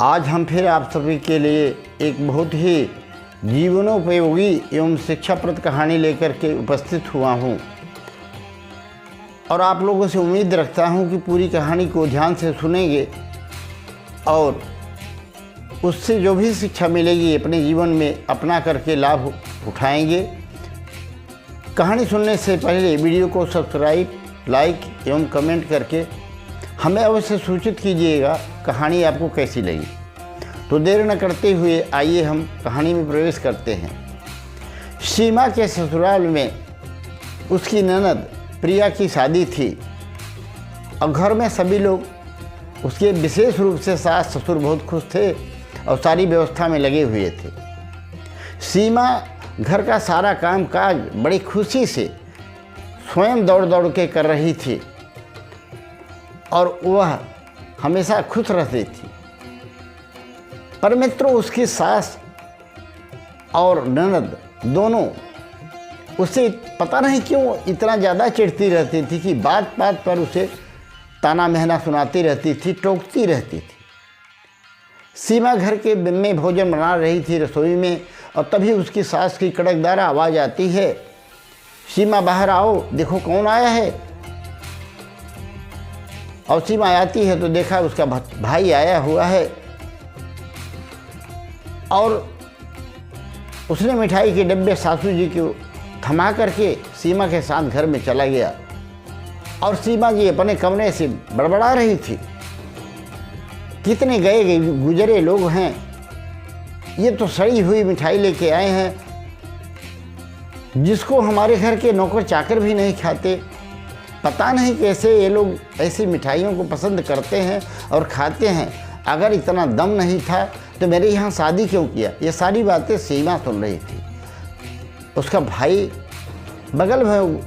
आज हम फिर आप सभी के लिए एक बहुत ही जीवनोपयोगी एवं शिक्षाप्रद कहानी लेकर के उपस्थित हुआ हूँ और आप लोगों से उम्मीद रखता हूँ कि पूरी कहानी को ध्यान से सुनेंगे और उससे जो भी शिक्षा मिलेगी अपने जीवन में अपना करके लाभ उठाएंगे। कहानी सुनने से पहले वीडियो को सब्सक्राइब, लाइक एवं कमेंट करके हमें अवश्य सूचित कीजिएगा कहानी आपको कैसी लगी। तो देर न करते हुए आइए हम कहानी में प्रवेश करते हैं। सीमा के ससुराल में उसकी ननद प्रिया की शादी थी और घर में सभी लोग उसके विशेष रूप से सास ससुर बहुत खुश थे और सारी व्यवस्था में लगे हुए थे। सीमा घर का सारा काम काज बड़ी खुशी से स्वयं दौड़ दौड़ के कर रही थी और वह हमेशा खुश रहती थी। पर मित्रों, उसकी सास और ननद दोनों उसे पता नहीं क्यों इतना ज़्यादा चिढ़ती रहती थी कि बात बात पर उसे ताना महना सुनाती रहती थी, टोकती रहती थी। सीमा घर के में भोजन बना रही थी रसोई में और तभी उसकी सास की कड़कदार आवाज़ आती है, सीमा बाहर आओ, देखो कौन आया है। और सीमा आती है तो देखा उसका भाई आया हुआ है और उसने मिठाई के डब्बे सासू जी को थमा करके सीमा के साथ घर में चला गया और सीमा जी अपने कमरे से बड़बड़ा रही थी, कितने गए गुजरे लोग हैं, ये तो सड़ी हुई मिठाई लेके आए हैं जिसको हमारे घर के नौकर चाकर भी नहीं खाते। पता नहीं कैसे ये लोग ऐसी मिठाइयों को पसंद करते हैं और खाते हैं। अगर इतना दम नहीं था तो मेरे यहाँ शादी क्यों किया। ये सारी बातें सीमा सुन रही थी। उसका भाई बगल में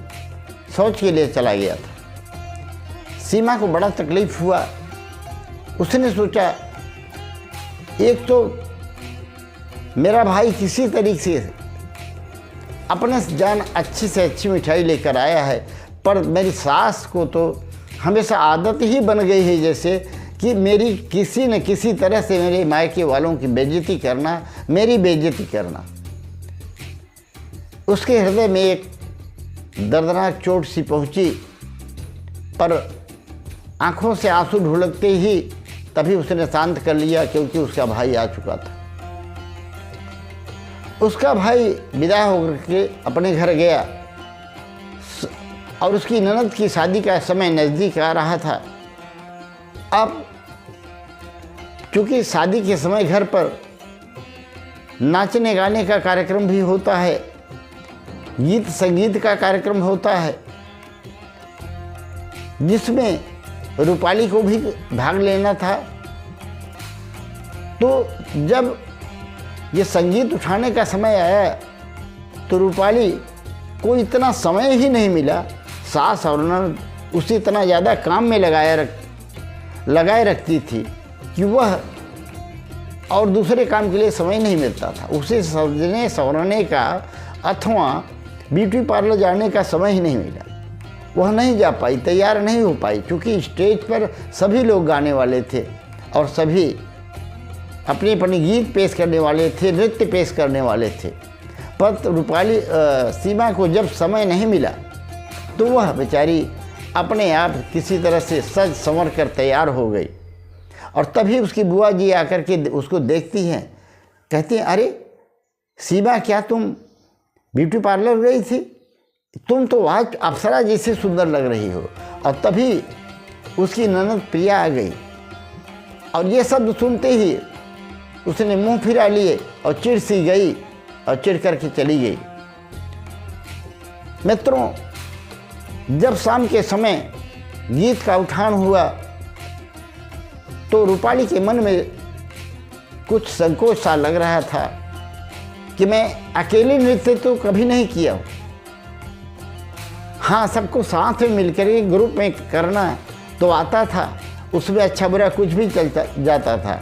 शौच के लिए चला गया था। सीमा को बड़ा तकलीफ हुआ। उसने सोचा, एक तो मेरा भाई किसी तरीके से अपने जान अच्छी से अच्छी मिठाई लेकर आया है, पर मेरी सास को तो हमेशा आदत ही बन गई है जैसे कि मेरी किसी न किसी तरह से मेरे मायके वालों की बेइज्जती करना, मेरी बेइज्जती करना। उसके हृदय में एक दर्दनाक चोट सी पहुंची, पर आंखों से आंसू ढुलकते ही तभी उसने शांत कर लिया क्योंकि उसका भाई आ चुका था। उसका भाई विदा होकर के अपने घर गया और उसकी ननद की शादी का समय नज़दीक आ रहा था। अब चूँकि शादी के समय घर पर नाचने गाने का कार्यक्रम भी होता है, गीत संगीत का कार्यक्रम होता है जिसमें रूपाली को भी भाग लेना था। तो जब ये संगीत उठाने का समय आया तो रूपाली को इतना समय ही नहीं मिला। सास और ननद उसे इतना ज़्यादा काम में लगाए रखती थी कि वह और दूसरे काम के लिए समय नहीं मिलता था। उसे सजने संवरने का अथवा ब्यूटी पार्लर जाने का समय ही नहीं मिला। वह नहीं जा पाई, तैयार नहीं हो पाई, क्योंकि स्टेज पर सभी लोग गाने वाले थे और सभी अपने अपने गीत पेश करने वाले थे, नृत्य पेश करने वाले थे। पर रूपाली सीमा को जब समय नहीं मिला तो वह बेचारी अपने आप किसी तरह से सज संवर कर तैयार हो गई और तभी उसकी बुआ जी आकर के उसको देखती हैं, कहती हैं, अरे सीमा, क्या तुम ब्यूटी पार्लर गई थी? तुम तो आज अप्सरा जैसी सुंदर लग रही हो। और तभी उसकी ननद प्रिया आ गई और ये शब्द सुनते ही उसने मुंह फिरा लिए और चिढ़ सी गई और चिढ़ करके चली गई। मित्रों, जब शाम के समय गीत का उठान हुआ तो रूपाली के मन में कुछ संकोच सा लग रहा था कि मैं अकेले नृत्य तो कभी नहीं किया हूँ। हाँ, सबको साथ में मिलकर के ग्रुप में करना तो आता था, उसमें अच्छा बुरा कुछ भी चलता जाता था,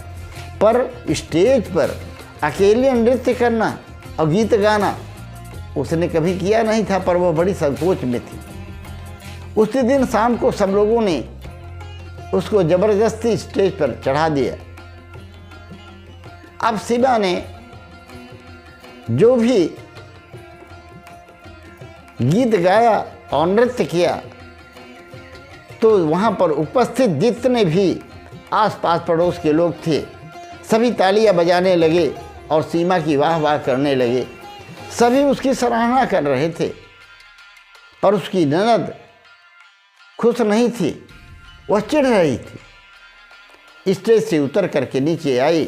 पर स्टेज पर अकेले नृत्य करना और गीत गाना उसने कभी किया नहीं था, पर वह बड़ी संकोच में थी। उसी दिन शाम को सब लोगों ने उसको ज़बरदस्ती स्टेज पर चढ़ा दिया अब सीमा ने जो भी गीत गाया और नृत्य किया तो वहाँ पर उपस्थित जितने भी आसपास पड़ोस के लोग थे सभी तालियां बजाने लगे और सीमा की वाह वाह करने लगे। सभी उसकी सराहना कर रहे थे, पर उसकी ननद खुश नहीं थी, वह चिढ़ रही थी। स्टेज से उतर करके नीचे आई,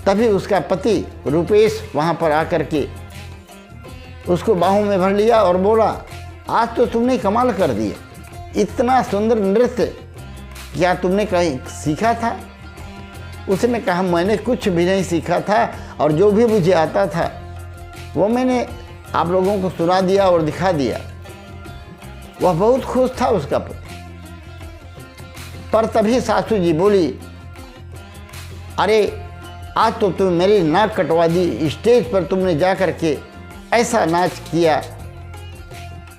तभी उसका पति रुपेश वहाँ पर आकर के उसको बाहों में भर लिया और बोला, आज तो तुमने कमाल कर दिया, इतना सुंदर नृत्य क्या तुमने कहीं सीखा था? उसने कहा, मैंने कुछ भी नहीं सीखा था और जो भी मुझे आता था वो मैंने आप लोगों को सुना दिया और दिखा दिया। वह बहुत खुश था उसका पति। पर तभी सासू जी बोली, अरे आज तो तुम मेरी नाक कटवा दी, स्टेज पर तुमने जा कर के ऐसा नाच किया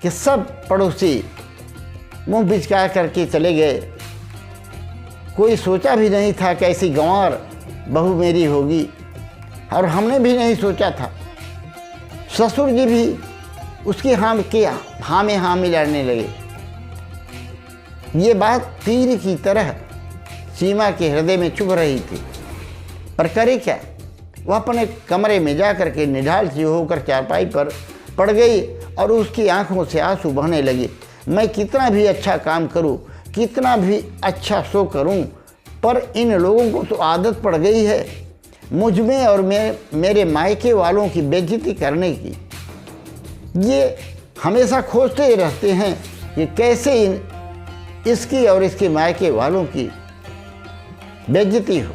कि सब पड़ोसी मुंह बिचका करके चले गए। कोई सोचा भी नहीं था कि ऐसी गंवार बहू मेरी होगी, और हमने भी नहीं सोचा था। ससुर जी भी उसकी हाँ में हाँ मिलाने लगे। ये बात तीर की तरह सीमा के हृदय में चुभ रही थी, पर करे क्या? वह अपने कमरे में जा कर के निढाल सी होकर चारपाई पर पड़ गई और उसकी आंखों से आंसू बहने लगे। मैं कितना भी अच्छा काम करूं, कितना भी अच्छा शो करूं, पर इन लोगों को तो आदत पड़ गई है मुझ में और मेरे मायके वालों की बेइज्जती करने की। ये हमेशा खोजते रहते हैं कि कैसे इसकी और इसके मायके वालों की बेइज्जती हो।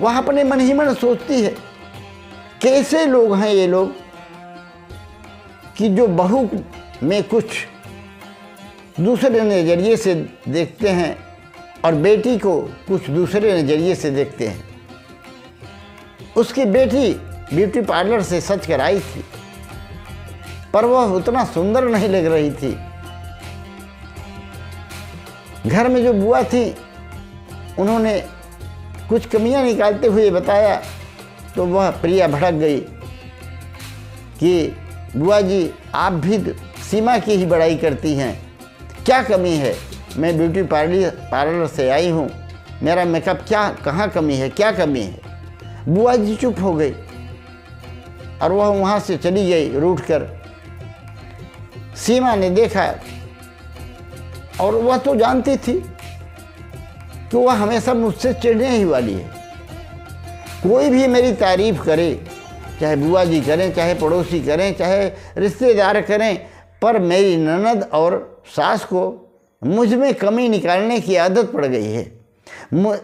वह अपने मन ही मन सोचती है, कैसे लोग हैं ये लोग कि जो बहू में कुछ दूसरे नज़रिए से देखते हैं और बेटी को कुछ दूसरे नज़रिए से देखते हैं। उसकी बेटी ब्यूटी पार्लर से सच कर आई थी, पर वह उतना सुंदर नहीं लग रही थी। घर में जो बुआ थी उन्होंने कुछ कमियां निकालते हुए बताया तो वह प्रिया भड़क गई कि बुआ जी, आप भी सीमा की ही बड़ाई करती हैं, क्या कमी है? मैं ब्यूटी पार्लर से आई हूँ, मेरा मेकअप कहाँ कमी है, क्या कमी है? बुआ जी चुप हो गई और वह वहाँ से चली गई रूठ कर। सीमा ने देखा और वह तो जानती थी कि वह हमेशा मुझसे चिढ़ने ही वाली है। कोई भी मेरी तारीफ करे, चाहे बुआ जी करें, चाहे पड़ोसी करें, चाहे रिश्तेदार करें, पर मेरी ननद और सास को मुझ में कमी निकालने की आदत पड़ गई है।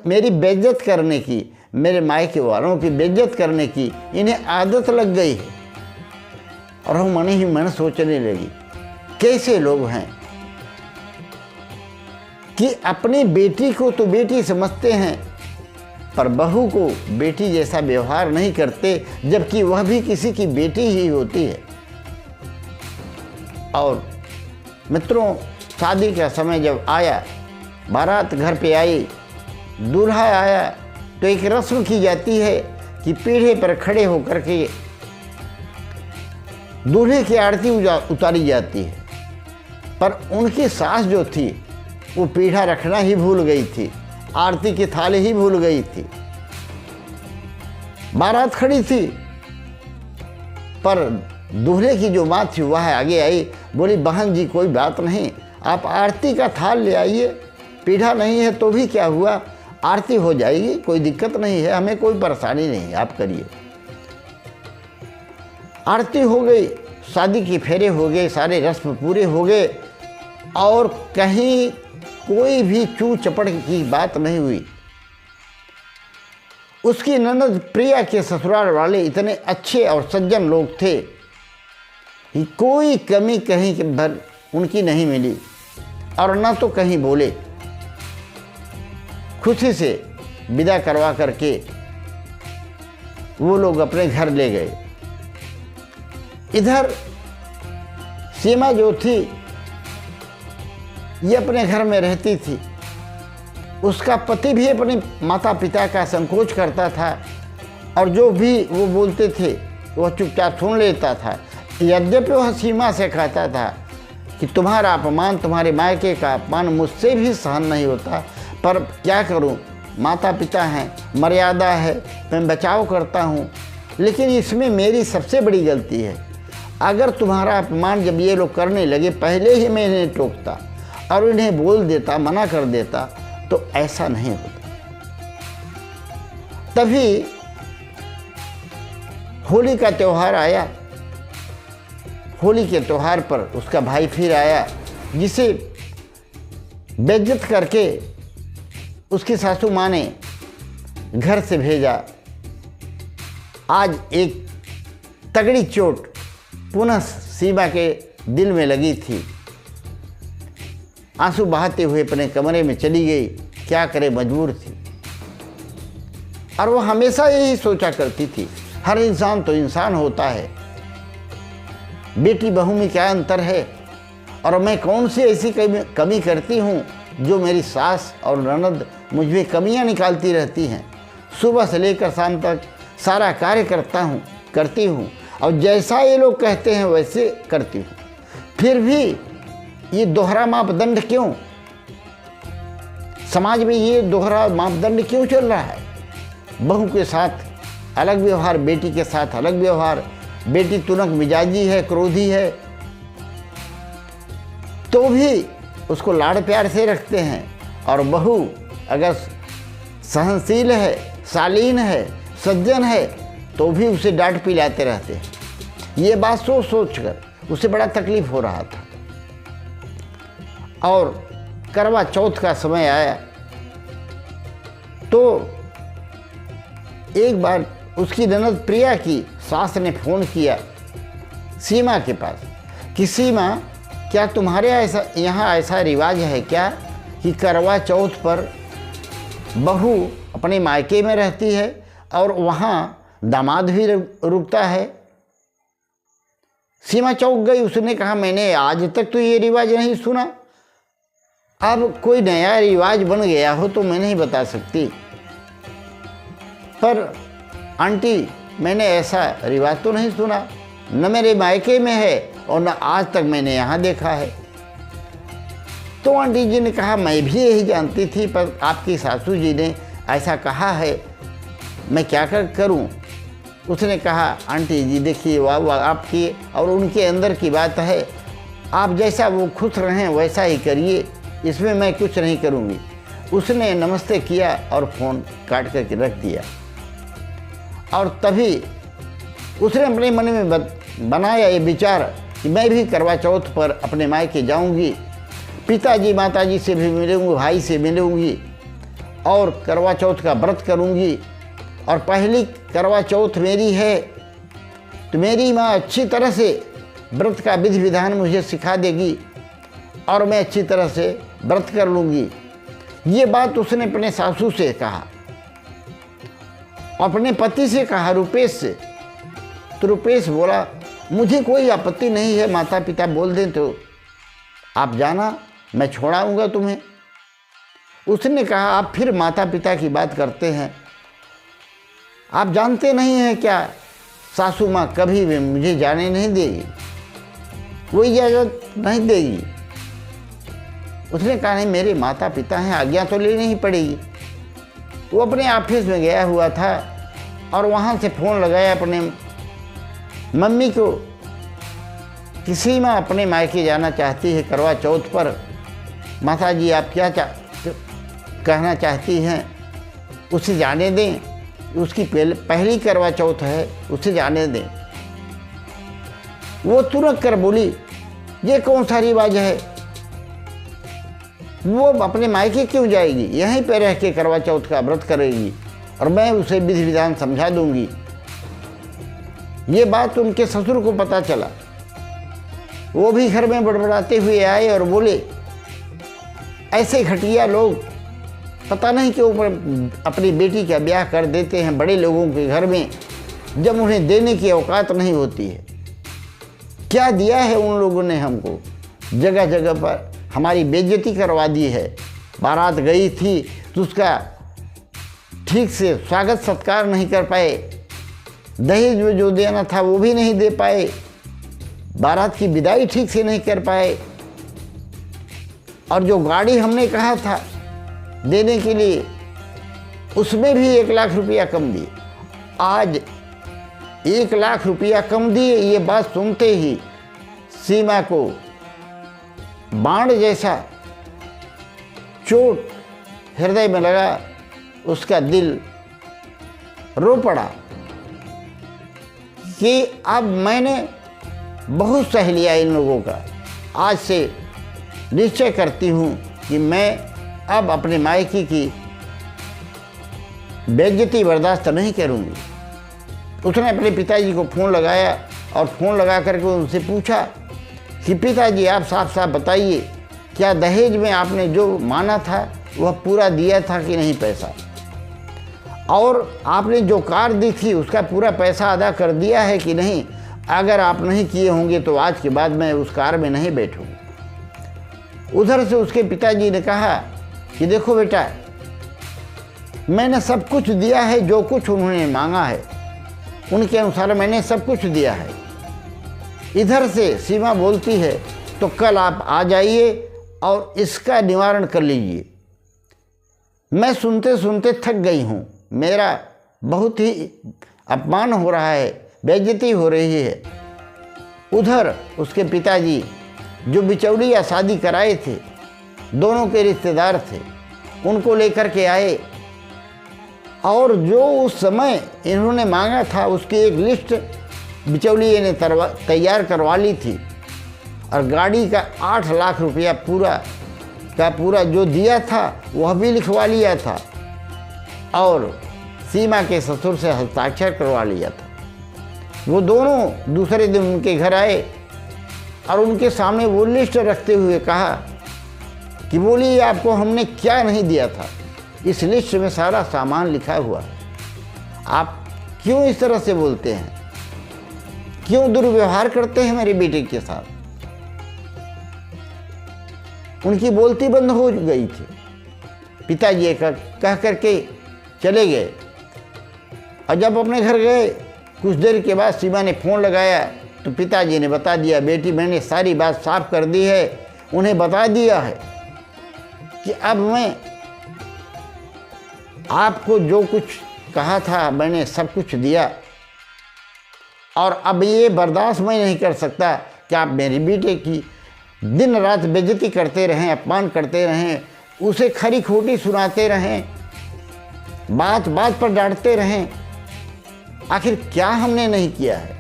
मेरी बेइज्जत करने की, मेरे मायके वालों की बेइज्जत करने की इन्हें आदत लग गई है। और हम मन ही मन सोचने लगी, कैसे लोग हैं कि अपनी बेटी को तो बेटी समझते हैं, पर बहू को बेटी जैसा व्यवहार नहीं करते, जबकि वह भी किसी की बेटी ही होती है। और मित्रों, शादी का समय जब आया, बारात घर पे आई, दूल्हा आया, तो एक रस्म की जाती है कि पीढ़े पर खड़े होकर के दूल्हे की आरती उतारी जाती है। पर उनकी सास जो थी वो पीढ़ा रखना ही भूल गई थी, आरती की थाली ही भूल गई थी। बारात खड़ी थी, पर दूल्हे की जो माँ थी वह आगे आई, बोली, बहन जी कोई बात नहीं, आप आरती का थाल ले आइए, पीढ़ा नहीं है तो भी क्या हुआ, आरती हो जाएगी, कोई दिक्कत नहीं है, हमें कोई परेशानी नहीं, आप करिए। आरती हो गई, शादी के फेरे हो गए, सारे रस्म पूरे हो गए और कहीं कोई भी चू चपड़ की बात नहीं हुई। उसकी ननद प्रिया के ससुराल वाले इतने अच्छे और सज्जन लोग थे कि कोई कमी कहीं के भर उनकी नहीं मिली और न तो कहीं बोले। खुशी से विदा करवा करके वो लोग अपने घर ले गए। इधर सीमा जो थी ये अपने घर में रहती थी उसका पति भी अपने माता पिता का संकोच करता था और जो भी वो बोलते थे वह चुपचाप सुन लेता था। यद्यपि वह सीमा से कहता था कि तुम्हारा अपमान, तुम्हारे मायके का अपमान मुझसे भी सहन नहीं होता, पर क्या करूं, माता पिता हैं, मर्यादा है, मैं बचाव करता हूं, लेकिन इसमें मेरी सबसे बड़ी गलती है। अगर तुम्हारा अपमान जब ये लोग करने लगे, पहले ही मैं इन्हें टोकता और इन्हें बोल देता, मना कर देता, तो ऐसा नहीं होता। तभी होली का त्यौहार आया। होली के त्यौहार पर उसका भाई फिर आया, जिसे बेइज्जत करके उसकी सासू माँ ने घर से भेजा। आज एक तगड़ी चोट पुनः सीमा के दिल में लगी थी। आंसू बहाते हुए अपने कमरे में चली गई। क्या करे, मजबूर थी। और वो हमेशा यही सोचा करती थी, हर इंसान तो इंसान होता है, बेटी बहू में क्या अंतर है, और मैं कौन सी ऐसी कमी करती हूँ जो मेरी सास और ननद मुझ में कमियाँ निकालती रहती हैं। सुबह से लेकर शाम तक सारा कार्य करती हूँ और जैसा ये लोग कहते हैं वैसे करती हूँ, फिर भी ये दोहरा मापदंड क्यों? समाज में ये दोहरा मापदंड क्यों चल रहा है? बहू के साथ अलग व्यवहार, बेटी के साथ अलग व्यवहार। बेटी तुनक मिजाजी है, क्रोधी है, तो भी उसको लाड़ प्यार से रखते हैं, और बहू अगर सहनशील है, शालीन है, सज्जन है, तो भी उसे डांट पिलाते रहते हैं। ये बात सोच कर उसे बड़ा तकलीफ हो रहा था। और करवा चौथ का समय आया तो एक बार उसकी ननद प्रिया की सास ने फ़ोन किया सीमा के पास कि सीमा, क्या तुम्हारे यहाँ ऐसा रिवाज है क्या कि करवा चौथ पर बहू अपने मायके में रहती है और वहाँ दामाद भी रुकता है? सीमा चौंक गई। उसने कहा, मैंने आज तक तो ये रिवाज नहीं सुना, अब कोई नया रिवाज बन गया हो तो मैं नहीं बता सकती, पर आंटी मैंने ऐसा रिवाज तो नहीं सुना, न मेरे मायके में है और न आज तक मैंने यहाँ देखा है। तो आंटी जी ने कहा, मैं भी यही जानती थी, पर आपकी सासू जी ने ऐसा कहा है, मैं क्या करूं? उसने कहा, आंटी जी देखिए, वाह आपकी और उनके अंदर की बात है, आप जैसा वो खुश रहें वैसा ही करिए, इसमें मैं कुछ नहीं करूँगी। उसने नमस्ते किया और फ़ोन काट करके रख दिया। और तभी उसने अपने मन में बनाया ये विचार कि मैं भी करवा चौथ पर अपने मायके जाऊंगी, पिताजी माताजी से भी मिलूंगी, भाई से मिलूंगी और करवा चौथ का व्रत करूंगी। और पहली करवा चौथ मेरी है तो मेरी माँ अच्छी तरह से व्रत का विधि विधान मुझे सिखा देगी और मैं अच्छी तरह से व्रत कर लूँगी। ये बात उसने अपने सासू से कहा, अपने पति से कहा, रुपेश से। तो रुपेश बोला, मुझे कोई आपत्ति नहीं है, माता पिता बोल दें तो आप जाना, मैं छोड़ाऊँगा तुम्हें। उसने कहा, आप फिर माता पिता की बात करते हैं, आप जानते नहीं हैं क्या, सासू माँ कभी भी मुझे जाने नहीं देगी, वो इजाज़त नहीं देगी। उसने कहा, नहीं मेरे माता पिता हैं, आज्ञा तो लेनी ही पड़ेगी। वो अपने ऑफिस में गया हुआ था और वहाँ से फ़ोन लगाया अपने मम्मी को कि सीमा अपने मायके जाना चाहती है करवा चौथ पर, माता जी आप क्या कहना चाहती हैं, उसे जाने दें, उसकी पहली करवा चौथ है, उसे जाने दें। वो तुरंत कर बोली, ये कौन सा रिवाज है, वो अपने मायके क्यों जाएगी, यहीं पे रह के करवा चौथ का व्रत करेगी और मैं उसे विधि विधान समझा दूंगी। ये बात उनके ससुर को पता चला, वो भी घर में बड़बड़ाते हुए आए और बोले, ऐसे घटिया लोग पता नहीं क्यों अपनी बेटी का ब्याह कर देते हैं बड़े लोगों के घर में, जब उन्हें देने की औकात नहीं होती है। क्या दिया है उन लोगों ने हमको, जगह जगह पर हमारी बेइज्जती करवा दी है, बारात गई थी तो उसका ठीक से स्वागत सत्कार नहीं कर पाए, दहेज में जो देना था वो भी नहीं दे पाए, बारात की विदाई ठीक से नहीं कर पाए, और जो गाड़ी हमने कहा था देने के लिए उसमें भी 1 लाख रुपया कम दिए। आज 1 लाख रुपया कम दिए, ये बात सुनते ही सीमा को बाण जैसा चोट हृदय में लगा, उसका दिल रो पड़ा कि अब मैंने बहुत सह लिया इन लोगों का, आज से निश्चय करती हूँ कि मैं अब अपने मायके की बेइज्जती बर्दाश्त नहीं करूँगी। उसने अपने पिताजी को फ़ोन लगाया और फ़ोन लगा करके उनसे पूछा कि पिताजी आप साफ साफ बताइए, क्या दहेज में आपने जो माना था वह पूरा दिया था कि नहीं पैसा, और आपने जो कार दी थी उसका पूरा पैसा अदा कर दिया है कि नहीं। अगर आप नहीं किए होंगे तो आज के बाद मैं उस कार में नहीं बैठूँगा। उधर से उसके पिताजी ने कहा कि देखो बेटा, मैंने सब कुछ दिया है, जो कुछ उन्होंने मांगा है उनके अनुसार मैंने सब कुछ दिया है। इधर से सीमा बोलती है तो कल आप आ जाइए और इसका निवारण कर लीजिए। मैं सुनते सुनते थक गई हूँ, मेरा बहुत ही अपमान हो रहा है, बेइज्जती हो रही है। उधर उसके पिताजी जो बिचौलिया शादी कराए थे, दोनों के रिश्तेदार थे, उनको लेकर के आए और जो उस समय इन्होंने मांगा था उसकी एक लिस्ट बिचौलिए ने तैयार करवा ली थी, और गाड़ी का 8 लाख रुपया पूरा का पूरा जो दिया था वह भी लिखवा लिया था, और सीमा के ससुर से हस्ताक्षर करवा लिया था। वो दोनों दूसरे दिन उनके घर आए और उनके सामने वो लिस्ट रखते हुए कहा कि बोलिए आपको हमने क्या नहीं दिया था, इस लिस्ट में सारा सामान लिखा हुआ है, आप क्यों इस तरह से बोलते हैं, क्यों दुर्व्यवहार करते हैं मेरे बेटे के साथ। उनकी बोलती बंद हो गई थी। पिताजी कह करके चले गए, और जब अपने घर गए कुछ देर के बाद सीमा ने फ़ोन लगाया तो पिताजी ने बता दिया, बेटी मैंने सारी बात साफ कर दी है, उन्हें बता दिया है कि अब मैं आपको जो कुछ कहा था मैंने सब कुछ दिया, और अब ये बर्दाश्त मैं नहीं कर सकता कि आप मेरे बेटे की दिन रात बेइज्जती करते रहें, अपमान करते रहें, उसे खरी खोटी सुनाते रहें, बात बात पर डांटते रहें। आखिर क्या हमने नहीं किया है।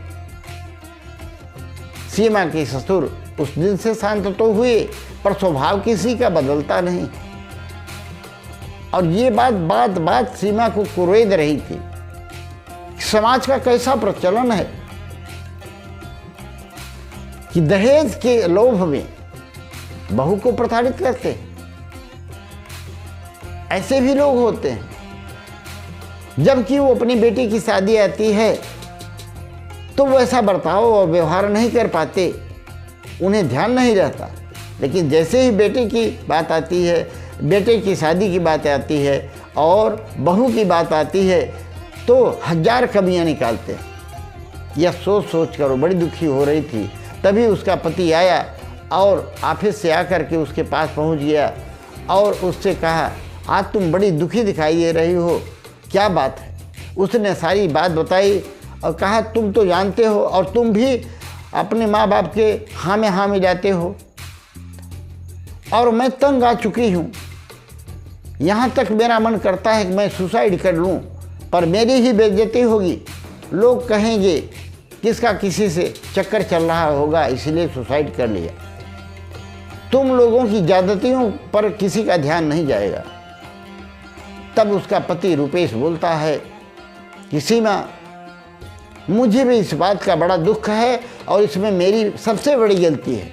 सीमा के ससुर उस दिन से शांत तो हुए, पर स्वभाव किसी का बदलता नहीं, और ये बात सीमा को कुरेद रही थी। समाज का कैसा प्रचलन है कि दहेज के लोभ में बहू को प्रताड़ित करते हैं। ऐसे भी लोग होते हैं, जबकि वो अपनी बेटी की शादी आती है तो वैसा बर्ताव और व्यवहार नहीं कर पाते, उन्हें ध्यान नहीं रहता। लेकिन जैसे ही बेटे की बात आती है, बेटे की शादी की बात आती है और बहू की बात आती है तो 1000 कमियां निकालते हैं। यह सोच कर बड़ी दुखी हो रही थी। तभी उसका पति आया और ऑफिस से आकर के उसके पास पहुंच गया और उससे कहा, आज तुम बड़ी दुखी दिखाई दे रही हो, क्या बात है। उसने सारी बात बताई और कहा, तुम तो जानते हो और तुम भी अपने माँ बाप के हाँ में जाते हो, और मैं तंग आ चुकी हूँ। यहाँ तक मेरा मन करता है कि मैं सुसाइड कर लूँ, पर मेरी ही बेइज्जती होगी। लोग कहेंगे किसका किसी से चक्कर चल रहा होगा इसलिए सुसाइड कर लिया। तुम लोगों की ज्यादतियों पर किसी का ध्यान नहीं जाएगा। तब उसका पति रुपेश बोलता है कि सीमा, मुझे भी इस बात का बड़ा दुख है और इसमें मेरी सबसे बड़ी गलती है,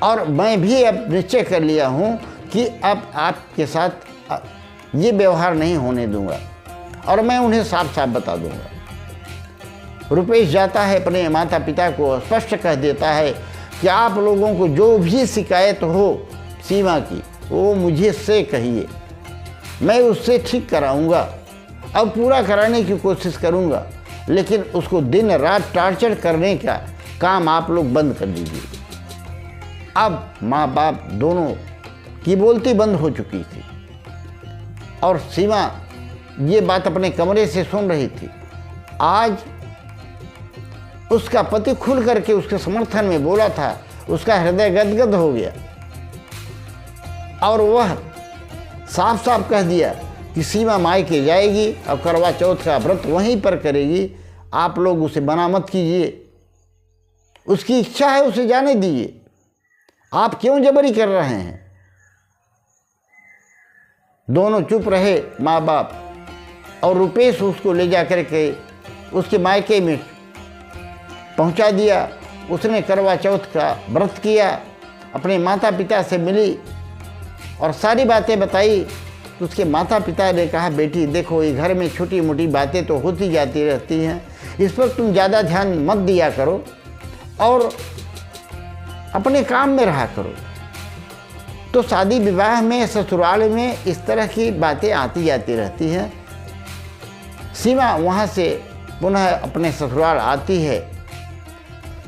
और मैं भी अब निश्चय कर लिया हूँ कि अब आपके साथ ये व्यवहार नहीं होने दूंगा, और मैं उन्हें साफ साफ बता दूंगा। रुपेश जाता है अपने माता पिता को स्पष्ट कह देता है कि आप लोगों को जो भी शिकायत हो सीमा की, वो मुझे से कहिए, मैं उससे ठीक कराऊंगा और पूरा कराने की कोशिश करूंगा, लेकिन उसको दिन रात टॉर्चर करने का काम आप लोग बंद कर दीजिए। अब माँ बाप दोनों की बोलती बंद हो चुकी थी और सीमा ये बात अपने कमरे से सुन रही थी। आज उसका पति खुल करके उसके समर्थन में बोला था, उसका हृदय गदगद हो गया और वह साफ साफ कह दिया कि सीमा मायके जाएगी और करवा चौथ का व्रत वहीं पर करेगी, आप लोग उसे मना मत कीजिए, उसकी इच्छा है उसे जाने दीजिए, आप क्यों जबरी कर रहे हैं। दोनों चुप रहे माँ बाप और रुपेश उसको ले जा कर के उसके मायके में पहुंचा दिया। उसने करवा चौथ का व्रत किया, अपने माता पिता से मिली और सारी बातें बताई। उसके माता पिता ने कहा, बेटी देखो, ये घर में छोटी मोटी बातें तो होती जाती रहती हैं, इस पर तुम ज़्यादा ध्यान मत दिया करो और अपने काम में रहा करो। तो शादी विवाह में, ससुराल में इस तरह की बातें आती जाती रहती हैं। सीमा वहाँ से पुनः अपने ससुराल आती है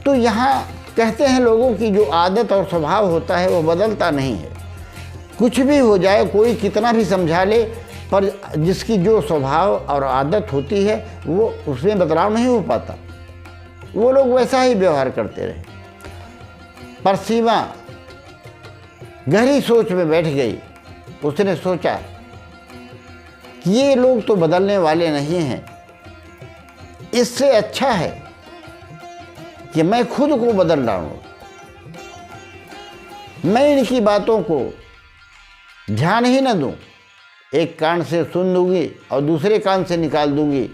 तो यहाँ कहते हैं लोगों की जो आदत और स्वभाव होता है वो बदलता नहीं है। कुछ भी हो जाए, कोई कितना भी समझा ले, पर जिसकी जो स्वभाव और आदत होती है वो उसमें बदलाव नहीं हो पाता, वो लोग वैसा ही व्यवहार करते रहे। पर सीमा गहरी सोच में बैठ गई। उसने सोचा कि ये लोग तो बदलने वाले नहीं हैं, इससे अच्छा है कि मैं खुद को बदल डालूं। मैं इनकी बातों को ध्यान ही न दूं, एक कान से सुन दूंगी और दूसरे कान से निकाल दूंगी,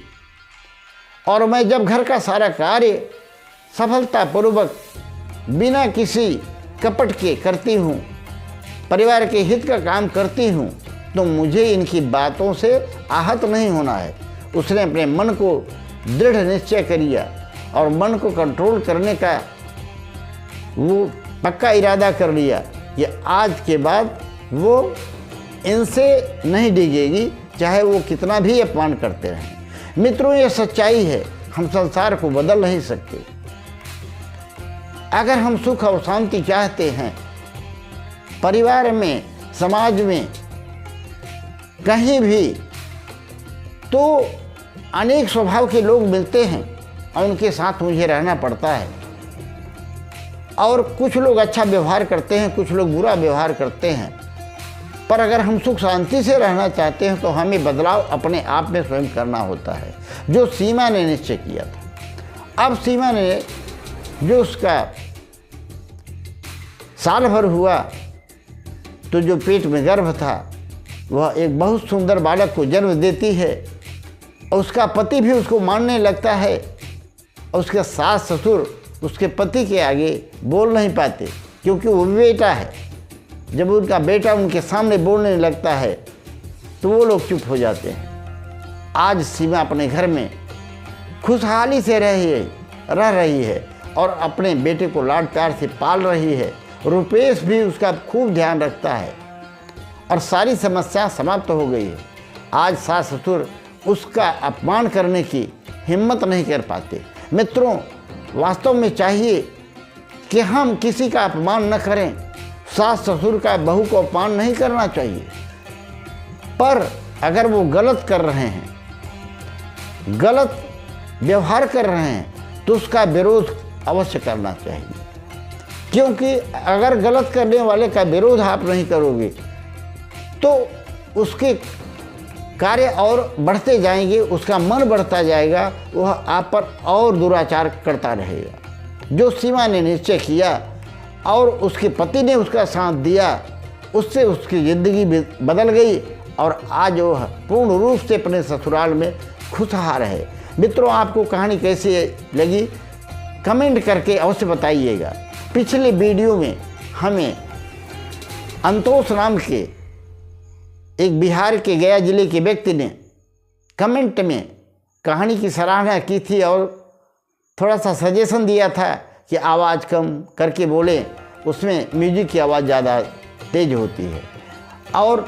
और मैं जब घर का सारा कार्य सफलतापूर्वक बिना किसी कपट के करती हूँ, परिवार के हित का काम करती हूँ, तो मुझे इनकी बातों से आहत नहीं होना है। उसने अपने मन को दृढ़ निश्चय कर लिया और मन को कंट्रोल करने का वो पक्का इरादा कर लिया कि आज के बाद वो इनसे नहीं डिगेगी, चाहे वो कितना भी अपमान करते रहें। मित्रों, ये सच्चाई है, हम संसार को बदल नहीं सकते। अगर हम सुख और शांति चाहते हैं, परिवार में, समाज में, कहीं भी, तो अनेक स्वभाव के लोग मिलते हैं और उनके साथ मुझे रहना पड़ता है। और कुछ लोग अच्छा व्यवहार करते हैं, कुछ लोग बुरा व्यवहार करते हैं, पर अगर हम सुख शांति से रहना चाहते हैं तो हमें बदलाव अपने आप में स्वयं करना होता है, जो सीमा ने निश्चय किया था। अब सीमा ने, जो उसका साल भर हुआ तो जो पेट में गर्भ था वह एक बहुत सुंदर बालक को जन्म देती है और उसका पति भी उसको मानने लगता है और उसके सास ससुर उसके पति के आगे बोल नहीं पाते, क्योंकि वो बेटा है। जब उनका बेटा उनके सामने बोलने लगता है तो वो लोग चुप हो जाते हैं। आज सीमा अपने घर में खुशहाली से रह रही है और अपने बेटे को लाड प्यार से पाल रही है। रुपेश भी उसका खूब ध्यान रखता है और सारी समस्या समाप्त हो गई है। आज सास ससुर उसका अपमान करने की हिम्मत नहीं कर पाते। मित्रों, वास्तव में चाहिए कि हम किसी का अपमान न करें। सास ससुर का बहू को अपमान नहीं करना चाहिए, पर अगर वो गलत कर रहे हैं, गलत व्यवहार कर रहे हैं, तो उसका विरोध अवश्य करना चाहिए। क्योंकि अगर गलत करने वाले का विरोध आप नहीं करोगे तो उसके कार्य और बढ़ते जाएंगे, उसका मन बढ़ता जाएगा, वह आप पर और दुराचार करता रहेगा। जो सीमा ने निश्चय किया और उसके पति ने उसका साथ दिया, उससे उसकी ज़िंदगी बदल गई और आज वह पूर्ण रूप से अपने ससुराल में खुशहाल है। मित्रों, आपको कहानी कैसी लगी कमेंट करके अवश्य बताइएगा। पिछले वीडियो में हमें अंतोष नाम के एक बिहार के गया जिले के व्यक्ति ने कमेंट में कहानी की सराहना की थी और थोड़ा सा सजेशन दिया था कि आवाज़ कम करके बोलें, उसमें म्यूजिक की आवाज़ ज़्यादा तेज होती है। और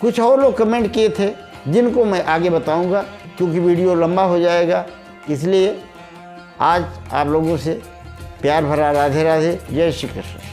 कुछ और लोग कमेंट किए थे जिनको मैं आगे बताऊंगा, क्योंकि वीडियो लंबा हो जाएगा। इसलिए आज आप लोगों से प्यार भरा राधे राधे, जय श्री कृष्ण।